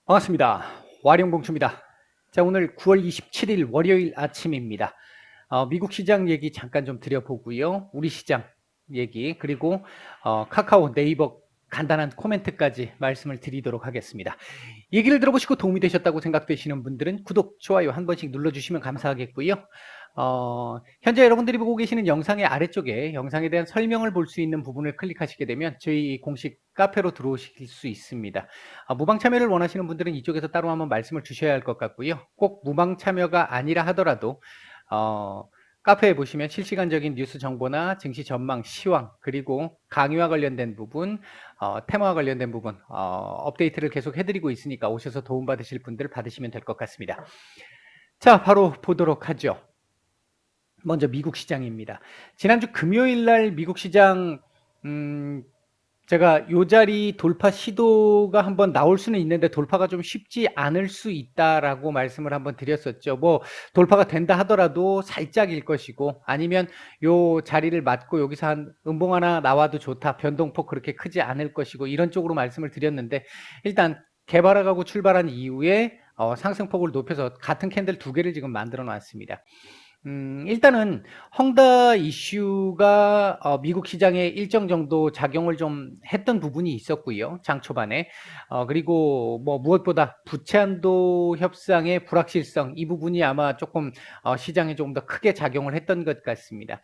반갑습니다. 와룡봉추입니다. 자, 오늘 9월 27일 월요일 아침입니다. 미국 시장 얘기 잠깐 좀 드려보고요. 우리 시장 얘기, 그리고 카카오, 네이버 간단한 코멘트까지 말씀을 드리도록 하겠습니다. 얘기를 들어보시고 도움이 되셨다고 생각되시는 분들은 구독, 좋아요 한 번씩 눌러주시면 감사하겠고요. 현재 여러분들이 보고 계시는 영상의 아래쪽에 영상에 대한 설명을 볼 수 있는 부분을 클릭하시게 되면 저희 공식 카페로 들어오실 수 있습니다. 무방 참여를 원하시는 분들은 이쪽에서 따로 한번 말씀을 주셔야 할 것 같고요. 꼭 무방 참여가 아니라 하더라도 카페에 보시면 실시간적인 뉴스 정보나 증시 전망, 시황, 그리고 강의와 관련된 부분, 테마와 관련된 부분 업데이트를 계속 해드리고 있으니까 오셔서 도움받으실 분들 받으시면 될 것 같습니다. 자, 바로 보도록 하죠. 먼저 미국 시장입니다. 지난주 금요일 날 미국 시장 제가 요 자리 돌파 시도가 한번 나올 수는 있는데 돌파가 좀 쉽지 않을 수 있다라고 말씀을 한번 드렸었죠. 뭐 돌파가 된다 하더라도 살짝일 것이고, 아니면 요 자리를 맞고 여기서 한 음봉 하나 나와도 좋다, 변동폭 그렇게 크지 않을 것이고, 이런 쪽으로 말씀을 드렸는데, 일단 개발하고 출발한 이후에 상승폭을 높여서 같은 캔들 두 개를 지금 만들어 놨습니다. 일단은 헝다 이슈가 미국 시장에 일정 정도 작용을 좀 했던 부분이 있었고요. 장 초반에. 그리고 뭐 무엇보다 부채 한도 협상의 불확실성, 이 부분이 아마 조금 시장에 조금 더 크게 작용을 했던 것 같습니다.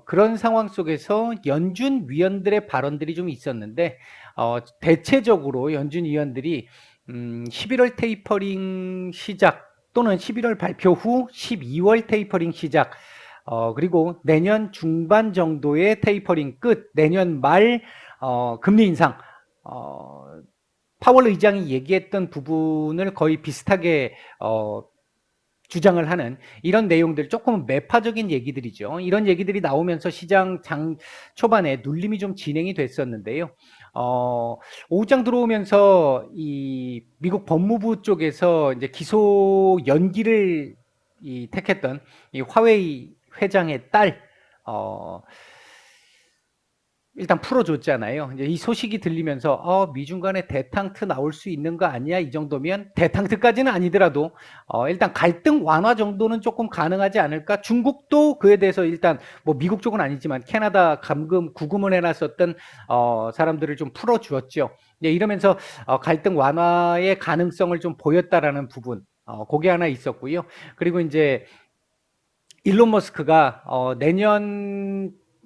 그런 상황 속에서 연준 위원들의 발언들이 좀 있었는데, 대체적으로 연준 위원들이 11월 테이퍼링 시작 또는 11월 발표 후 12월 테이퍼링 시작, 그리고 내년 중반 정도의 테이퍼링 끝, 내년 말 금리 인상, 파월 의장이 얘기했던 부분을 거의 비슷하게 주장을 하는 이런 내용들, 조금 매파적인 얘기들이죠. 이런 얘기들이 나오면서 시장 장 초반에 눌림이 좀 진행이 됐었는데요. 오후장 들어오면서 이 미국 법무부 쪽에서 이제 기소 연기를 택했던 이 화웨이 회장의 딸, 일단 풀어줬잖아요. 이제 이 소식이 들리면서 미중 간에 대탕트 나올 수 있는 거 아니야? 이 정도면 대탕트까지는 아니더라도 일단 갈등 완화 정도는 조금 가능하지 않을까? 중국도 그에 대해서 일단 뭐 미국 쪽은 아니지만 캐나다 감금 구금을 해놨었던 사람들을 좀 풀어주었죠. 이러면서 갈등 완화의 가능성을 좀 보였다라는 부분, 그게 하나 있었고요. 그리고 이제 일론 머스크가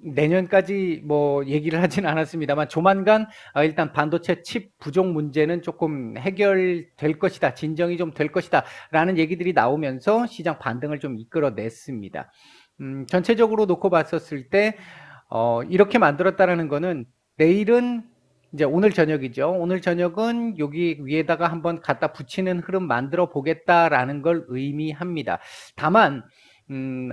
내년까지 뭐 얘기를 하진 않았습니다만 조만간 일단 반도체 칩 부족 문제는 조금 해결될 것이다, 진정이 좀 될 것이다 라는 얘기들이 나오면서 시장 반등을 좀 이끌어냈습니다. 전체적으로 놓고 봤었을 때 이렇게 만들었다라는 거는 내일은 이제 오늘 저녁이죠. 오늘 저녁은 여기 위에다가 한번 갖다 붙이는 흐름 만들어 보겠다라는 걸 의미합니다. 다만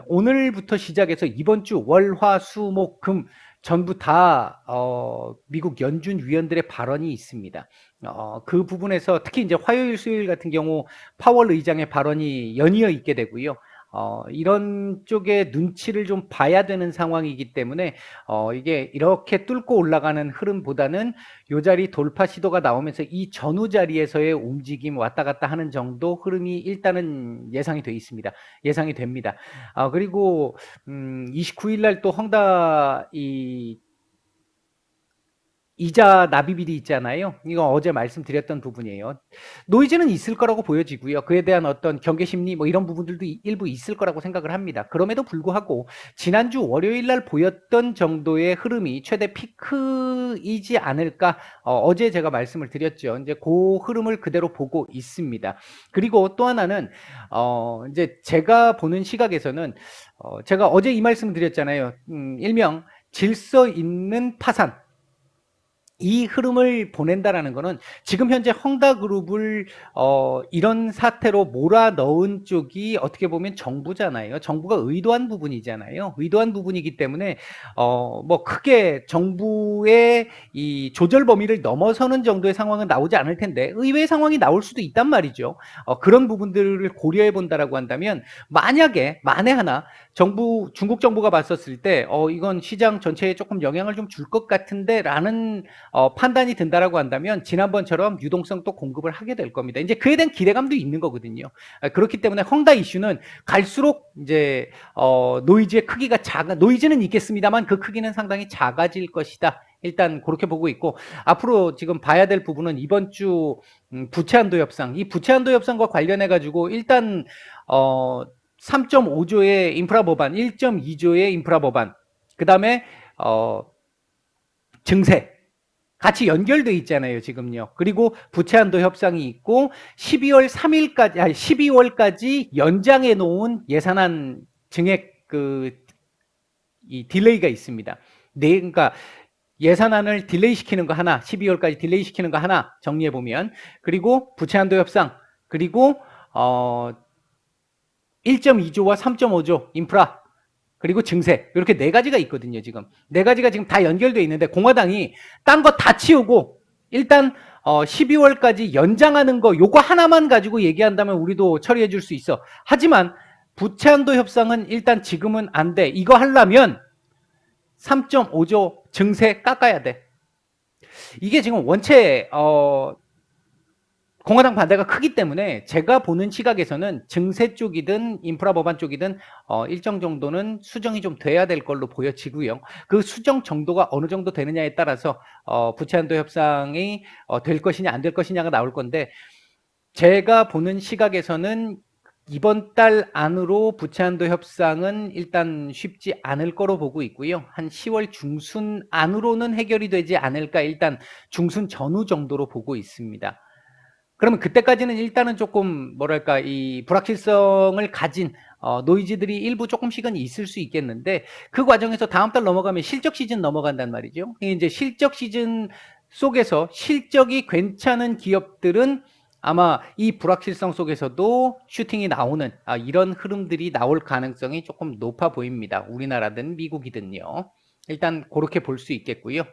오늘부터 시작해서 이번 주 월, 화, 수, 목, 금 전부 다 미국 연준 위원들의 발언이 있습니다. 그 부분에서 특히 이제 화요일, 수요일 같은 경우 파월 의장의 발언이 연이어 있게 되고요. 이런 쪽에 눈치를 좀 봐야 되는 상황이기 때문에 이게 이렇게 뚫고 올라가는 흐름보다는 요 자리 돌파 시도가 나오면서 이 전후 자리에서의 움직임 왔다 갔다 하는 정도 흐름이 일단은 예상이 돼 있습니다. 예상이 됩니다. 그리고 29일 날 또 헝다 이자 납입일이 있잖아요. 이거 어제 말씀드렸던 부분이에요. 노이즈는 있을 거라고 보여지고요. 그에 대한 어떤 경계 심리 뭐 이런 부분들도 일부 있을 거라고 생각을 합니다. 그럼에도 불구하고 지난주 월요일 날 보였던 정도의 흐름이 최대 피크이지 않을까, 어제 제가 말씀을 드렸죠. 이제 그 흐름을 그대로 보고 있습니다. 그리고 또 하나는 이제 제가 보는 시각에서는 제가 어제 이 말씀을 드렸잖아요. 일명 질서 있는 파산, 이 흐름을 보낸다라는 것은 지금 현재 헝다그룹을 이런 사태로 몰아넣은 쪽이 어떻게 보면 정부잖아요. 정부가 의도한 부분이잖아요. 의도한 부분이기 때문에 뭐 크게 정부의 이 조절 범위를 넘어서는 정도의 상황은 나오지 않을 텐데 의외의 상황이 나올 수도 있단 말이죠. 그런 부분들을 고려해 본다라고 한다면 만약에 만에 하나 중국 정부가 봤었을 때, 이건 시장 전체에 조금 영향을 좀 줄 것 같은데, 라는, 판단이 든다라고 한다면, 지난번처럼 유동성 또 공급을 하게 될 겁니다. 이제 그에 대한 기대감도 있는 거거든요. 그렇기 때문에 헝다 이슈는 갈수록 이제, 노이즈의 크기가 노이즈는 있겠습니다만 그 크기는 상당히 작아질 것이다. 일단 그렇게 보고 있고, 앞으로 지금 봐야 될 부분은 이번 주 부채 한도 협상, 이 부채 한도 협상과 관련해 가지고 일단 3.5조의 인프라 법안, 1.2조의 인프라 법안, 그 다음에 증세 같이 연결돼 있잖아요, 지금요. 그리고 부채 한도 협상이 있고 12월 3일까지 12월까지 연장해 놓은 예산안 증액 이 딜레이가 있습니다. 그러니까 예산안을 딜레이 시키는 거 하나, 12월까지 딜레이 시키는 거 하나 정리해 보면, 그리고 부채 한도 협상, 그리고 1.2조와 3.5조 인프라, 그리고 증세, 이렇게 네 가지가 있거든요. 지금 네 가지가 지금 다 연결되어 있는데 공화당이 딴 거 다 치우고 일단 12월까지 연장하는 거 요거 하나만 가지고 얘기한다면 우리도 처리해 줄 수 있어. 하지만 부채 한도 협상은 일단 지금은 안 돼. 이거 하려면 3.5조 증세 깎아야 돼. 이게 지금 원체 공화당 반대가 크기 때문에 제가 보는 시각에서는 증세 쪽이든 인프라 법안 쪽이든 일정 정도는 수정이 좀 돼야 될 걸로 보여지고요. 그 수정 정도가 어느 정도 되느냐에 따라서 부채 한도 협상이 될 것이냐 안 될 것이냐가 나올 건데, 제가 보는 시각에서는 이번 달 안으로 부채 한도 협상은 일단 쉽지 않을 거로 보고 있고요. 한 10월 중순 안으로는 해결이 되지 않을까, 일단 중순 전후 정도로 보고 있습니다. 그러면 그때까지는 일단은 조금 뭐랄까 이 불확실성을 가진 노이즈들이 일부 조금씩은 있을 수 있겠는데, 그 과정에서 다음 달 넘어가면 실적 시즌 넘어간단 말이죠. 이제 실적 시즌 속에서 실적이 괜찮은 기업들은 아마 이 불확실성 속에서도 슈팅이 나오는 이런 흐름들이 나올 가능성이 조금 높아 보입니다. 우리나라든 미국이든요. 일단 그렇게 볼 수 있겠고요.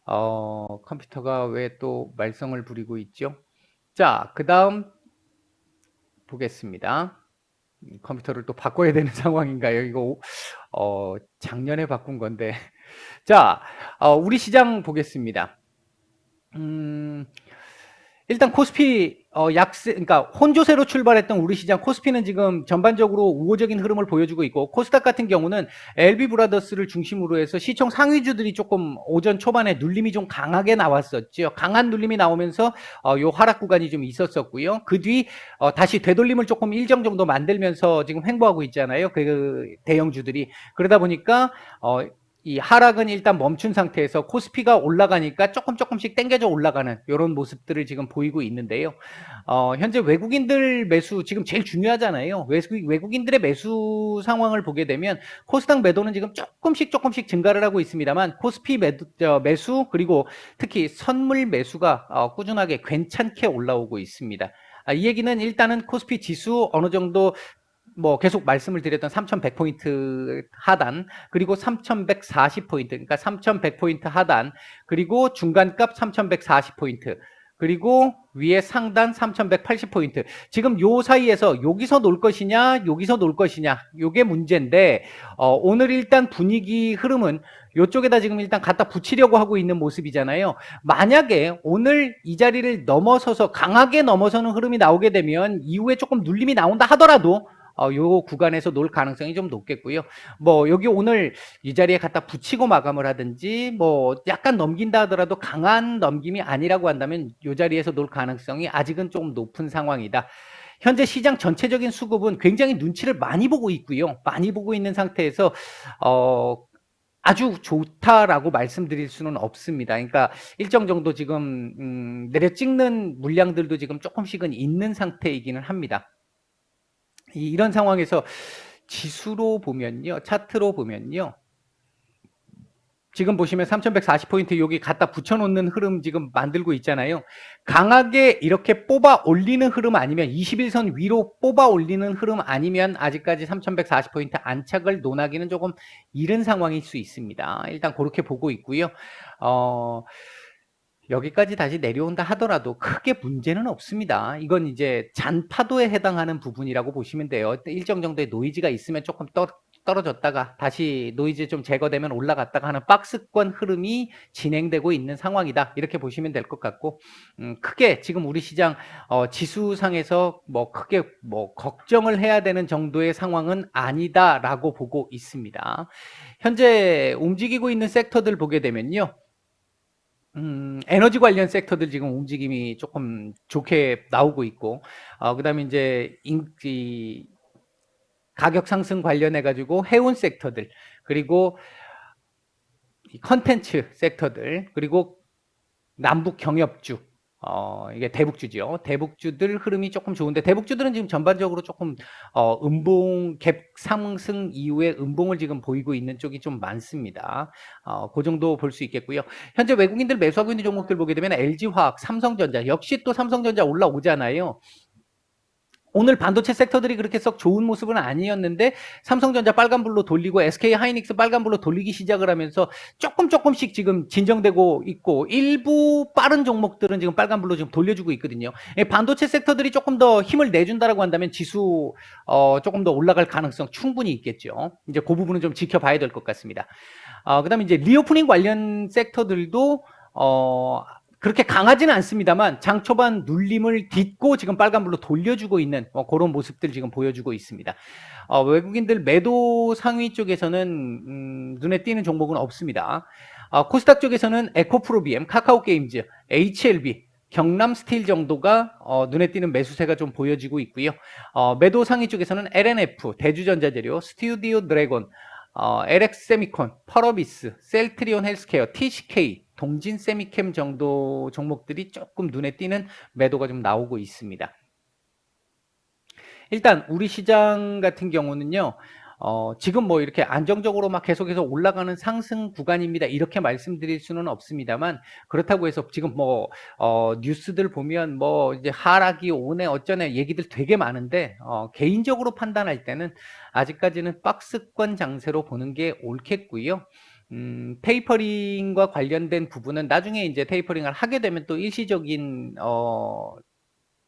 컴퓨터가 왜 또 말썽을 부리고 있죠? 자, 그 다음 보겠습니다. 컴퓨터를 또 바꿔야 되는 상황인가요? 이거 작년에 바꾼 건데. 자, 우리 시장 보겠습니다. 일단 코스피 그러니까 혼조세로 출발했던 우리 시장 코스피는 지금 전반적으로 우호적인 흐름을 보여주고 있고, 코스닥 같은 경우는 LB 브라더스를 중심으로 해서 시총 상위주들이 조금 오전 초반에 눌림이 좀 강하게 나왔었죠. 강한 눌림이 나오면서 요 하락 구간이 좀 있었었고요. 그 뒤 다시 되돌림을 조금 일정 정도 만들면서 지금 횡보하고 있잖아요. 그 대형주들이. 그러다 보니까 이 하락은 일단 멈춘 상태에서 코스피가 올라가니까 조금씩 당겨져 올라가는 이런 모습들을 지금 보이고 있는데요. 현재 외국인들 매수 지금 제일 중요하잖아요. 외국인들의 매수 상황을 보게 되면 코스닥 매도는 지금 조금씩 증가를 하고 있습니다만, 코스피 매수 그리고 특히 선물 매수가 꾸준하게 괜찮게 올라오고 있습니다. 이 얘기는 일단은 코스피 지수 어느 정도 뭐 계속 말씀을 드렸던 3,100포인트 하단, 그리고 3,140포인트, 그러니까 3,100포인트 하단, 그리고 중간값 3,140포인트, 그리고 위에 상단 3,180포인트. 지금 요 사이에서 여기서 놀 것이냐, 여기서 놀 것이냐, 요게 문제인데, 오늘 일단 분위기 흐름은 요쪽에다 지금 일단 갖다 붙이려고 하고 있는 모습이잖아요. 만약에 오늘 이 자리를 넘어서서 강하게 넘어서는 흐름이 나오게 되면 이후에 조금 눌림이 나온다 하더라도 요 구간에서 놀 가능성이 좀 높겠고요. 뭐 여기 오늘 이 자리에 갖다 붙이고 마감을 하든지 뭐 약간 넘긴다 하더라도 강한 넘김이 아니라고 한다면 요 자리에서 놀 가능성이 아직은 좀 높은 상황이다. 현재 시장 전체적인 수급은 굉장히 눈치를 많이 보고 있고요. 많이 보고 있는 상태에서 아주 좋다라고 말씀드릴 수는 없습니다. 그러니까 일정 정도 지금 내려 찍는 물량들도 지금 조금씩은 있는 상태이기는 합니다. 이런 상황에서 지수로 보면요, 차트로 보면요, 지금 보시면 3,140포인트 여기 갖다 붙여놓는 흐름 지금 만들고 있잖아요. 강하게 이렇게 뽑아 올리는 흐름 아니면 21선 위로 뽑아 올리는 흐름 아니면 아직까지 3,140포인트 안착을 논하기는 조금 이른 상황일 수 있습니다. 일단 그렇게 보고 있고요. 여기까지 다시 내려온다 하더라도 크게 문제는 없습니다. 이건 이제 잔파도에 해당하는 부분이라고 보시면 돼요. 일정 정도의 노이즈가 있으면 조금 떨어졌다가 다시 노이즈 좀 제거되면 올라갔다가 하는 박스권 흐름이 진행되고 있는 상황이다. 이렇게 보시면 될 것 같고, 크게 지금 우리 시장 지수상에서 뭐 크게 뭐 걱정을 해야 되는 정도의 상황은 아니다라고 보고 있습니다. 현재 움직이고 있는 섹터들 보게 되면요. 에너지 관련 섹터들 지금 움직임이 조금 좋게 나오고 있고, 그다음에 이제 가격 상승 관련해 가지고 해운 섹터들, 그리고 컨텐츠 sek터들, 그리고 남북 경협주, 이게 대북주죠. 대북주들 흐름이 조금 좋은데, 대북주들은 지금 전반적으로 조금 음봉 갭 상승 이후에 음봉을 지금 보이고 있는 쪽이 좀 많습니다. 그 정도 볼 수 있겠고요. 현재 외국인들 매수하고 있는 종목들 보게 되면 LG화학, 삼성전자, 역시 또 삼성전자 올라오잖아요. 오늘 반도체 섹터들이 그렇게 썩 좋은 모습은 아니었는데 삼성전자 빨간불로 돌리고 SK하이닉스 빨간불로 돌리기 시작을 하면서 조금씩 지금 진정되고 있고, 일부 빠른 종목들은 지금 빨간불로 지금 돌려주고 있거든요. 반도체 섹터들이 조금 더 힘을 내준다라고 한다면 지수 조금 더 올라갈 가능성 충분히 있겠죠. 이제 그 부분은 좀 지켜봐야 될 것 같습니다. 그다음에 이제 리오프닝 관련 섹터들도 그렇게 강하지는 않습니다만 장 초반 눌림을 딛고 지금 빨간불로 돌려주고 있는 그런 모습들 지금 보여주고 있습니다. 외국인들 매도 상위 쪽에서는 눈에 띄는 종목은 없습니다. 코스닥 쪽에서는 에코프로비엠, 카카오게임즈, HLB, 경남스틸 정도가 눈에 띄는 매수세가 좀 보여지고 있고요. 매도 상위 쪽에서는 LNF, 대주전자재료, 스튜디오 드래곤, LX세미콘, 펄어비스, 셀트리온 헬스케어, TCK, 동진 세미캠 정도 종목들이 조금 눈에 띄는 매도가 좀 나오고 있습니다. 일단 우리 시장 같은 경우는요. 지금 뭐 이렇게 안정적으로 막 계속해서 올라가는 상승 구간입니다. 이렇게 말씀드릴 수는 없습니다만, 그렇다고 해서 지금 뭐 뉴스들 보면 뭐 이제 하락이 오네 어쩌네 얘기들 되게 많은데, 개인적으로 판단할 때는 아직까지는 박스권 장세로 보는 게 옳겠고요. 테이퍼링과 관련된 부분은 나중에 이제 테이퍼링을 하게 되면 또 일시적인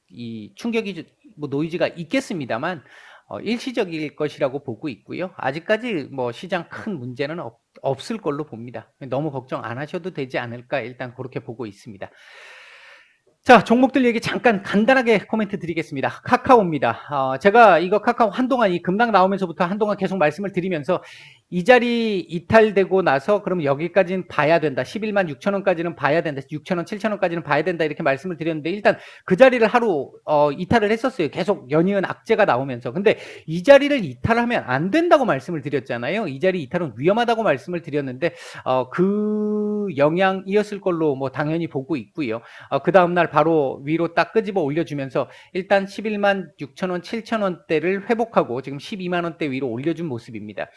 이 충격이 뭐 노이즈가 있겠습니다만 일시적일 것이라고 보고 있고요. 아직까지 뭐 시장 큰 문제는 없을 걸로 봅니다. 너무 걱정 안 하셔도 되지 않을까 일단 그렇게 보고 있습니다. 자, 종목들 얘기 잠깐 간단하게 코멘트 드리겠습니다. 카카오입니다. 제가 이거 카카오 한동안 이 급락 나오면서부터 한동안 계속 말씀을 드리면서 이 자리 이탈되고 나서 그럼 여기까지는 봐야 된다. 11만 6천 원까지는 봐야 된다. 6천 원, 7천 원까지는 봐야 된다. 이렇게 말씀을 드렸는데 일단 그 자리를 하루 이탈을 했었어요. 계속 연이은 악재가 나오면서. 근데 이 자리를 이탈하면 안 된다고 말씀을 드렸잖아요. 이 자리 이탈은 위험하다고 말씀을 드렸는데 그 영향이었을 걸로 뭐 당연히 보고 있고요. 그 다음날 바로 위로 딱 끄집어 올려주면서 일단 11만 6천 원, 7천 원대를 회복하고 지금 12만 원대 위로 올려준 모습입니다.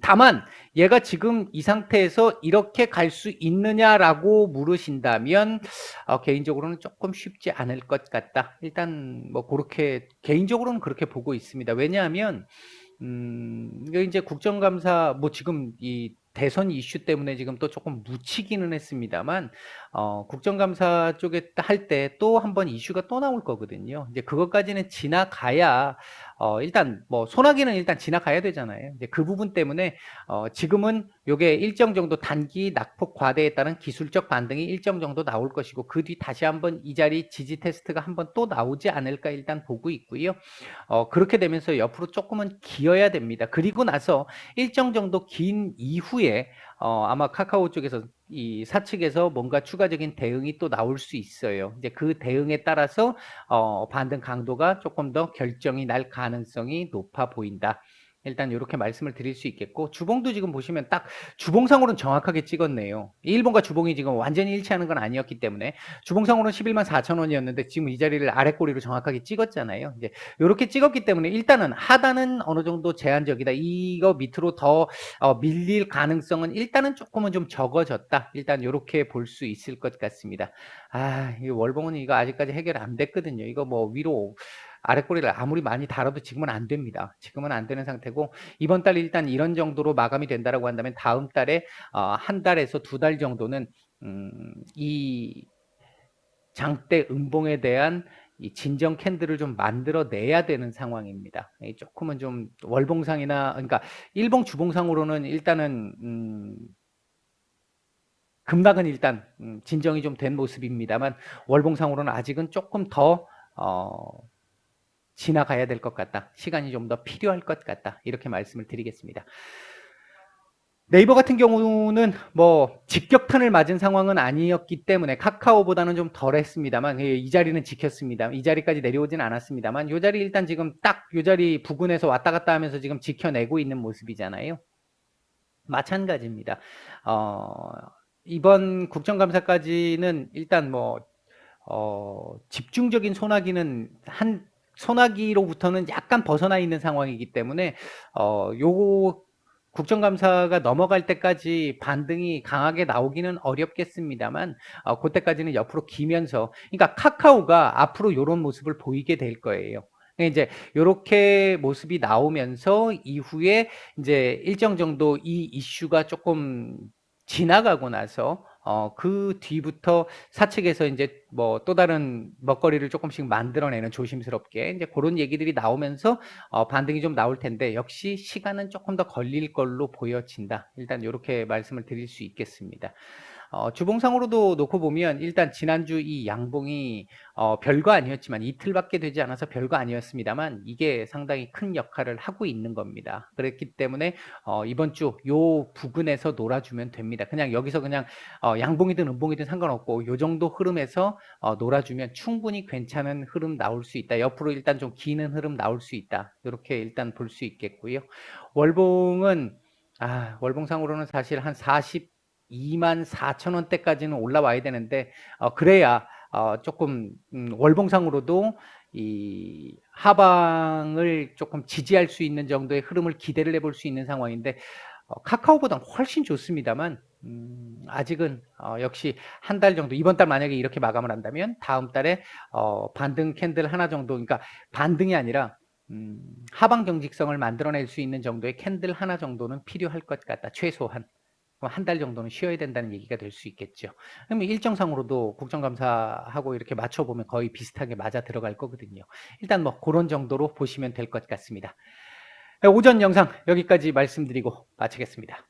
다만 얘가 지금 이 상태에서 이렇게 갈 수 있느냐라고 물으신다면 개인적으로는 조금 쉽지 않을 것 같다. 일단 뭐 그렇게 개인적으로는 그렇게 보고 있습니다. 왜냐하면 이게 이제 국정감사 뭐 지금 이 대선 이슈 때문에 지금 또 조금 묻히기는 했습니다만 국정감사 쪽에 할 때 또 한 번 이슈가 또 나올 거거든요. 이제 그것까지는 지나가야 일단 뭐 소나기는 일단 지나가야 되잖아요. 이제 그 부분 때문에 지금은 요게 일정 정도 단기 낙폭 과대에 따른 기술적 반등이 일정 정도 나올 것이고 그 뒤 다시 한번 이 자리 지지 테스트가 한번 또 나오지 않을까 일단 보고 있고요. 그렇게 되면서 옆으로 조금은 기어야 됩니다. 그리고 나서 일정 정도 긴 이후에 아마 카카오 쪽에서 이 사측에서 뭔가 추가적인 대응이 또 나올 수 있어요. 이제 그 대응에 따라서 반등 강도가 조금 더 결정이 날 가능성이 높아 보인다. 일단 이렇게 말씀을 드릴 수 있겠고, 주봉도 지금 보시면 딱 주봉상으로는 정확하게 찍었네요. 일봉과 주봉이 지금 완전히 일치하는 건 아니었기 때문에 주봉상으로는 11만 4천 원이었는데 지금 이 자리를 아래꼬리로 정확하게 찍었잖아요. 이제 이렇게 찍었기 때문에 일단은 하단은 어느 정도 제한적이다. 이거 밑으로 더 밀릴 가능성은 일단은 조금은 좀 적어졌다. 일단 이렇게 볼 수 있을 것 같습니다. 이 월봉은 이거 아직까지 해결 안 됐거든요. 이거 뭐 위로 아랫꼬리를 아무리 많이 달아도 지금은 안 됩니다. 지금은 안 되는 상태고 이번 달 일단 이런 정도로 마감이 된다라고 한다면 다음 달에 한 달에서 두 달 정도는 이 장대 음봉에 대한 이 진정 캔들을 좀 만들어내야 되는 상황입니다. 조금은 좀 월봉상이나 그러니까 일봉 주봉상으로는 일단은 급락은 일단 진정이 좀 된 모습입니다만 월봉상으로는 아직은 조금 더 지나가야 될 것 같다. 시간이 좀 더 필요할 것 같다. 이렇게 말씀을 드리겠습니다. 네이버 같은 경우는 뭐 직격탄을 맞은 상황은 아니었기 때문에 카카오보다는 좀 덜했습니다만 이 자리는 지켰습니다. 이 자리까지 내려오진 않았습니다만 이 자리 일단 지금 딱 이 자리 부근에서 왔다 갔다 하면서 지금 지켜내고 있는 모습이잖아요. 마찬가지입니다. 이번 국정감사까지는 일단 뭐 집중적인 소나기로부터는 약간 벗어나 있는 상황이기 때문에 요 국정감사가 넘어갈 때까지 반등이 강하게 나오기는 어렵겠습니다만 그때까지는 옆으로 기면서 그러니까 카카오가 앞으로 요런 모습을 보이게 될 거예요. 이제 요렇게 모습이 나오면서 이후에 이제 일정 정도 이 이슈가 조금 지나가고 나서 그 뒤부터 사측에서 이제 뭐 또 다른 먹거리를 조금씩 만들어내는 조심스럽게 이제 그런 얘기들이 나오면서 반등이 좀 나올 텐데 역시 시간은 조금 더 걸릴 걸로 보여진다. 일단 이렇게 말씀을 드릴 수 있겠습니다. 주봉상으로도 놓고 보면 일단 지난주 이 양봉이 별거 아니었지만 이틀밖에 되지 않아서 별거 아니었습니다만 이게 상당히 큰 역할을 하고 있는 겁니다. 그렇기 때문에 이번 주 요 부근에서 놀아주면 됩니다. 그냥 여기서 그냥 양봉이든 음봉이든 상관없고 요 정도 흐름에서 놀아주면 충분히 괜찮은 흐름 나올 수 있다. 옆으로 일단 좀 기는 흐름 나올 수 있다. 이렇게 일단 볼 수 있겠고요. 월봉은 월봉상으로는 사실 한 42만 4천 원대까지는 올라와야 되는데 그래야 조금 월봉상으로도 이 하방을 조금 지지할 수 있는 정도의 흐름을 기대를 해볼 수 있는 상황인데 카카오보다 훨씬 좋습니다만 아직은 역시 한 달 정도 이번 달 만약에 이렇게 마감을 한다면 다음 달에 반등 캔들 하나 정도 그러니까 반등이 아니라 하방 경직성을 만들어낼 수 있는 정도의 캔들 하나 정도는 필요할 것 같다. 최소한. 한 달 정도는 쉬어야 된다는 얘기가 될 수 있겠죠. 그러면 일정상으로도 국정감사하고 이렇게 맞춰보면 거의 비슷하게 맞아 들어갈 거거든요. 일단 뭐 그런 정도로 보시면 될 것 같습니다. 오전 영상 여기까지 말씀드리고 마치겠습니다.